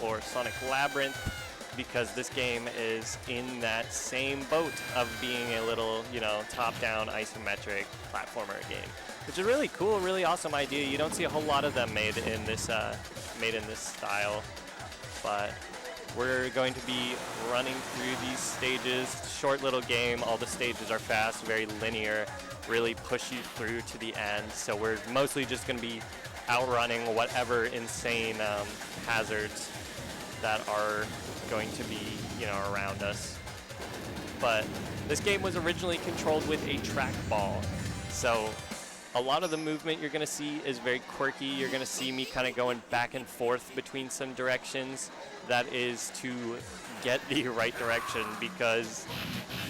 or Sonic Labyrinth, because this game is in that same boat of being a little, you know, top-down isometric platformer game, which is really cool, really awesome idea. You don't see a whole lot of them made in this style, but we're going to be running through these stages. Short little game. All the stages are fast, very linear, really push you through to the end. So we're mostly just going to be outrunning whatever insane hazards that are going to be, you know, around us. But this game was originally controlled with a trackball, so a lot of the movement you're going to see is very quirky. You're going to see me kind of going back and forth between some directions. That is to get the right direction, because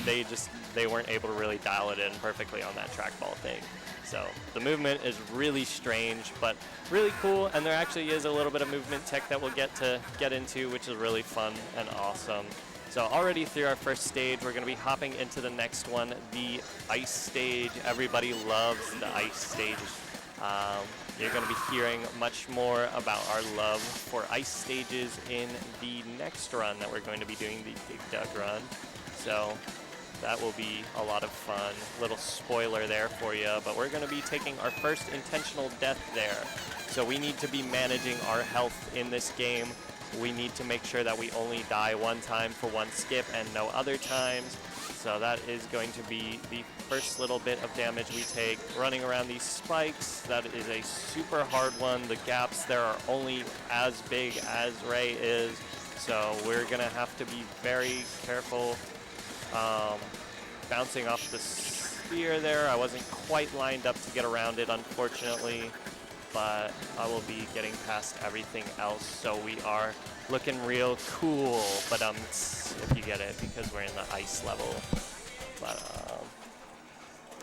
they weren't able to really dial it in perfectly on that trackball thing. So the movement is really strange, but really cool, and there actually is a little bit of movement tech that we'll get into, which is really fun and awesome. So already through our first stage, we're going to be hopping into the next one, the ice stage. Everybody loves the ice stage. You're going to be hearing much more about our love for ice stages in the next run that we're going to be doing, the Big Doug run. So that will be a lot of fun. Little spoiler there for you, but we're going to be taking our first intentional death there. So we need to be managing our health in this game. We need to make sure that we only die one time for one skip and no other times. So that is going to be the first little bit of damage we take. Running around these spikes, that is a super hard one. The gaps there are only as big as Ray is, so we're going to have to be very careful. Bouncing off the spear there, I wasn't quite lined up to get around it, unfortunately, but I will be getting past everything else, so we are looking real cool, but if you get it, because we're in the ice level. But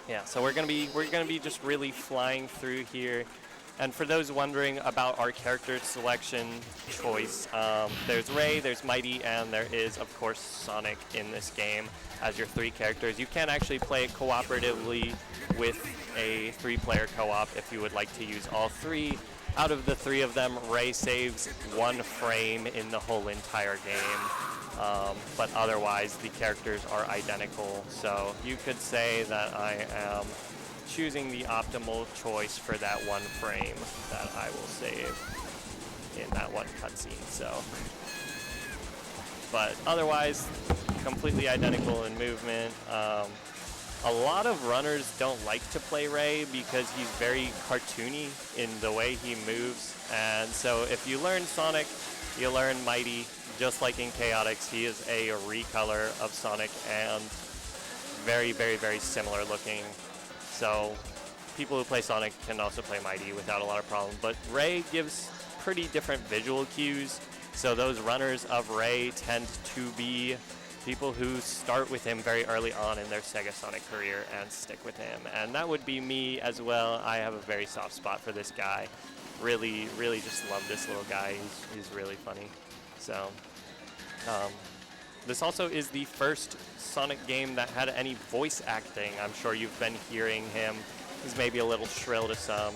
yeah, so we're gonna be just really flying through here. And for those wondering about our character selection choice, there's Ray, there's Mighty, and there is, of course, Sonic in this game as your three characters. You can actually play cooperatively with a 3-player co-op if you would like to use all three. Out of the three of them, Ray saves 1 frame in the whole entire game, but otherwise the characters are identical. So you could say that I am choosing the optimal choice for that 1 frame that I will save in that one cutscene. So, but otherwise, completely identical in movement. A lot of runners don't like to play Ray because he's very cartoony in the way he moves. And so if you learn Sonic, you learn Mighty. Just like in Chaotix, he is a recolor of Sonic and very, very, very similar looking. So people who play Sonic can also play Mighty without a lot of problem. But Ray gives pretty different visual cues. So those runners of Ray tend to be people who start with him very early on in their SegaSonic career and stick with him. And that would be me as well. I have a very soft spot for this guy. Really, really just love this little guy. He's really funny. So this also is the first Sonic game that had any voice acting. I'm sure you've been hearing him. He's maybe a little shrill to some.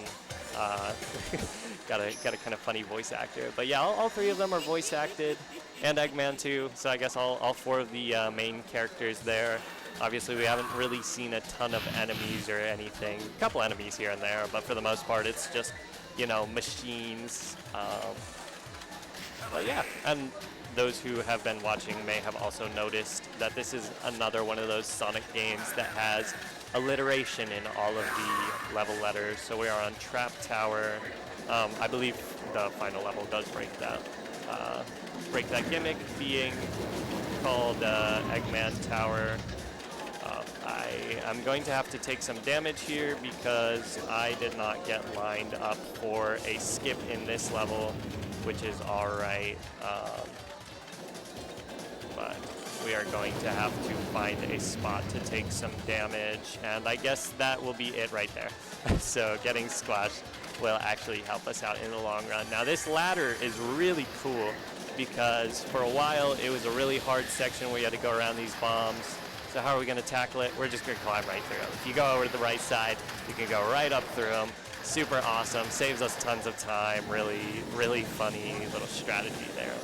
Got a kind of funny voice actor. But yeah, all 3 of them are voice acted. And Eggman too, so I guess all 4 of the main characters there. Obviously we haven't really seen a ton of enemies or anything. A couple enemies here and there, but for the most part it's just, you know, machines. But yeah, and those who have been watching may have also noticed that this is another one of those Sonic games that has alliteration in all of the level letters. So we are on Trap Tower. I believe the final level does break that gimmick, being called Eggman Tower. I'm going to have to take some damage here because I did not get lined up for a skip in this level, which is alright. But we are going to have to find a spot to take some damage, and I guess that will be it right there. So getting squashed will actually help us out in the long run. Now this ladder is really cool because for a while it was a really hard section where you had to go around these bombs. So how are we going to tackle it? We're just going to climb right through them. If you go over to the right side, you can go right up through them. Super awesome, saves us tons of time, really funny little strategy there.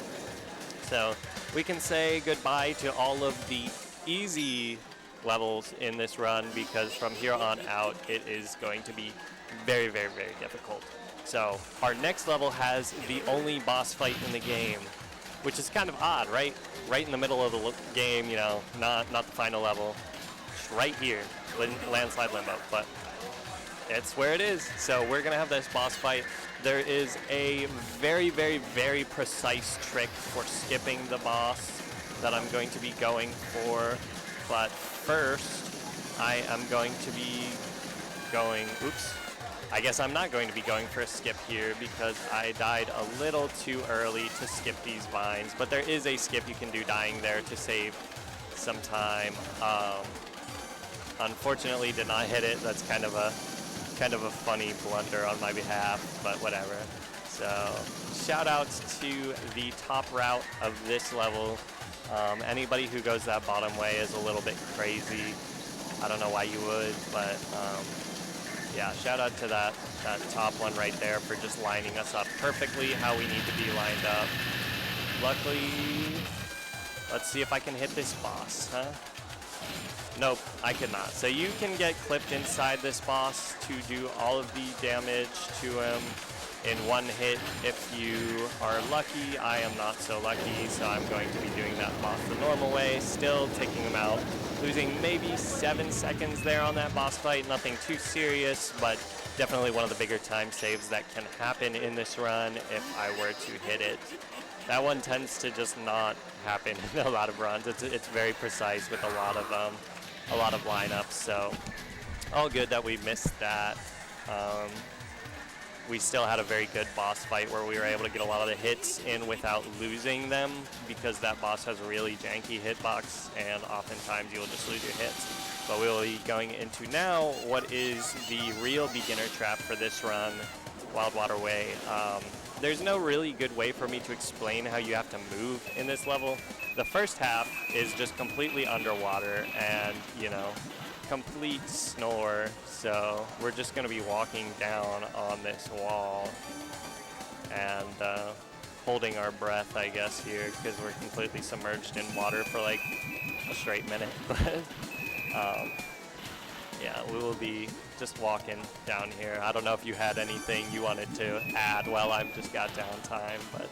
So we can say goodbye to all of the easy levels in this run because from here on out it is going to be very difficult. So our next level has the only boss fight in the game, which is kind of odd, right? Right in the middle of the game, you know, not the final level, just right here, landslide limbo, but it's where it is. So we're gonna have this boss fight. There is a very precise trick for skipping the boss that I'm going to be going for, but first I am going to be going, oops, I guess I'm not going to be going for a skip here because I died a little too early to skip these vines, but there is a skip you can do dying there to save some time. Unfortunately did not hit it. That's kind of a funny blunder on my behalf, but whatever. So shout outs to the top route of this level. Anybody who goes that bottom way is a little bit crazy. I don't know why you would, but yeah, shout out to that top one right there for just lining us up perfectly how we need to be lined up. Luckily, let's see if I can hit this boss, huh? Nope, I could not. So you can get clipped inside this boss to do all of the damage to him in one hit if you are lucky. I am not so lucky, so I'm going to be doing that boss the normal way, still taking him out, losing maybe 7 seconds there on that boss fight. Nothing too serious, but definitely one of the bigger time saves that can happen in this run if I were to hit it. That one tends to just not happen in a lot of runs. It's very precise with a lot of lineups, so all good that we missed that. We still had a very good boss fight where we were able to get a lot of the hits in without losing them because that boss has a really janky hitbox and oftentimes you'll just lose your hits. But we will be going into now what is the real beginner trap for this run, Wild Water Way. There's no really good way for me to explain how you have to move in this level. The first half is just completely underwater and, you know, complete snore. So we're just going to be walking down on this wall and holding our breath, I guess, here because we're completely submerged in water for like a straight minute. But yeah, we will be just walking down here. I don't know if you had anything you wanted to add while I've just got downtime, but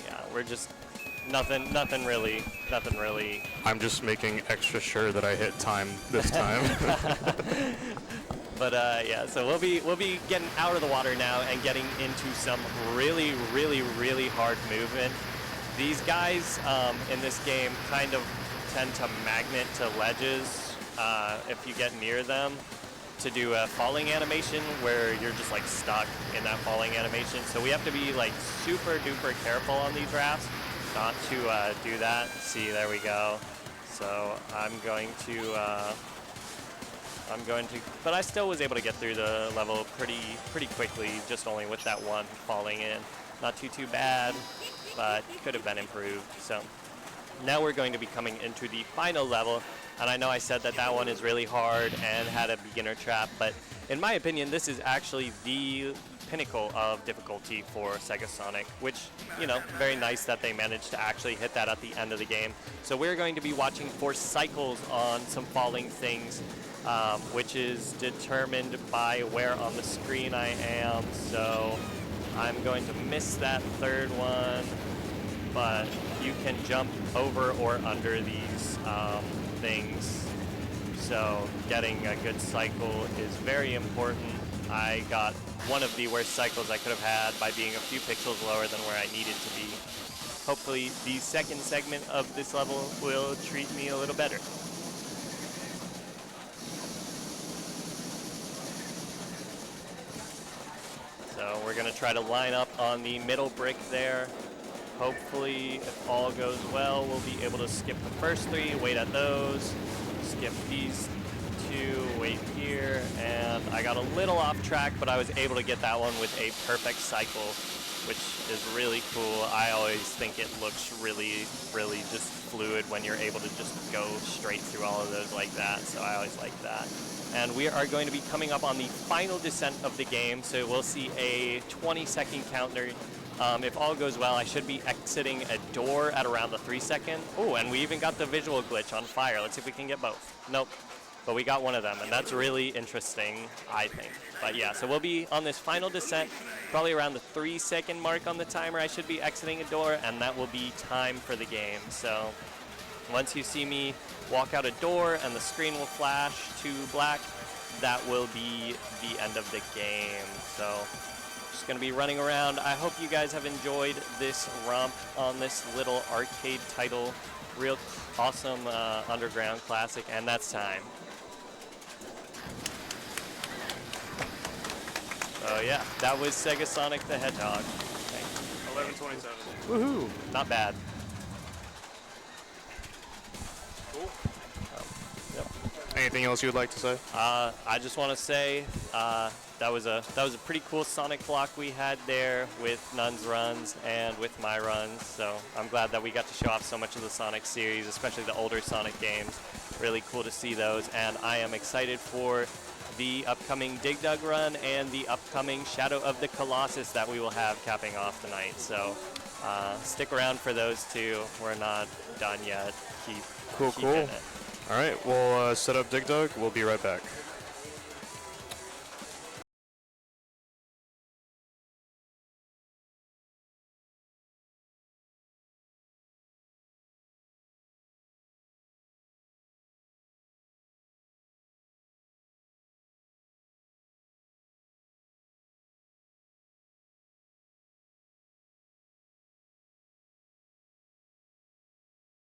yeah, we're just nothing really. I'm just making extra sure that I hit time this time. But yeah, so we'll be getting out of the water now and getting into some really hard movement. These guys in this game kind of tend to magnet to ledges if you get near them to do a falling animation where you're just like stuck in that falling animation. So we have to be like super duper careful on these rafts not to do that. See, there we go. So I'm going to, but I still was able to get through the level pretty quickly, just only with that one falling in. Not too bad, but could have been improved. So now we're going to be coming into the final level, and I know I said that one is really hard and had a beginner trap, but in my opinion, this is actually the pinnacle of difficulty for SegaSonic, which, you know, very nice that they managed to actually hit that at the end of the game. So we're going to be watching for cycles on some falling things, which is determined by where on the screen I am. So I'm going to miss that third one, but you can jump over or under these things. So getting a good cycle is very important. I got one of the worst cycles I could have had by being a few pixels lower than where I needed to be. Hopefully the second segment of this level will treat me a little better. So we're going to try to line up on the middle brick there. Hopefully, if all goes well, we'll be able to skip the first three, wait at those, skip these two, wait here, and I got a little off track, but I was able to get that one with a perfect cycle. which is really cool. I always think it looks really, really just fluid when you're able to just go straight through all of those like that, so I always like that. And we are going to be coming up on the final descent of the game, so we'll see a 20-second counter. If all goes well, I should be exiting a door at around the 3-second. Oh, and we even got the visual glitch on fire. Let's see if we can get both. Nope. But we got one of them, and that's really interesting, I think. But yeah, so we'll be on this final descent, probably around the 3-second mark on the timer. I should be exiting a door, and that will be time for the game. So once you see me walk out a door and the screen will flash to black, that will be the end of the game. So just going to be running around. I hope you guys have enjoyed this romp on this little arcade title. Real awesome underground classic, and that's time. Oh yeah, that was SegaSonic the Hedgehog. 11:27. Woohoo! Not bad. Cool. Yep. Anything else you would like to say? I just want to say that was a pretty cool Sonic block we had there with Nun's runs and with my runs. So I'm glad that we got to show off so much of the Sonic series, especially the older Sonic games. Really cool to see those, and I am excited for the upcoming Dig Dug run and the upcoming Shadow of the Colossus that we will have capping off the night. So stick around for those two. We're not done yet. Keep Cool. it. All right, we'll set up Dig Dug. We'll be right back.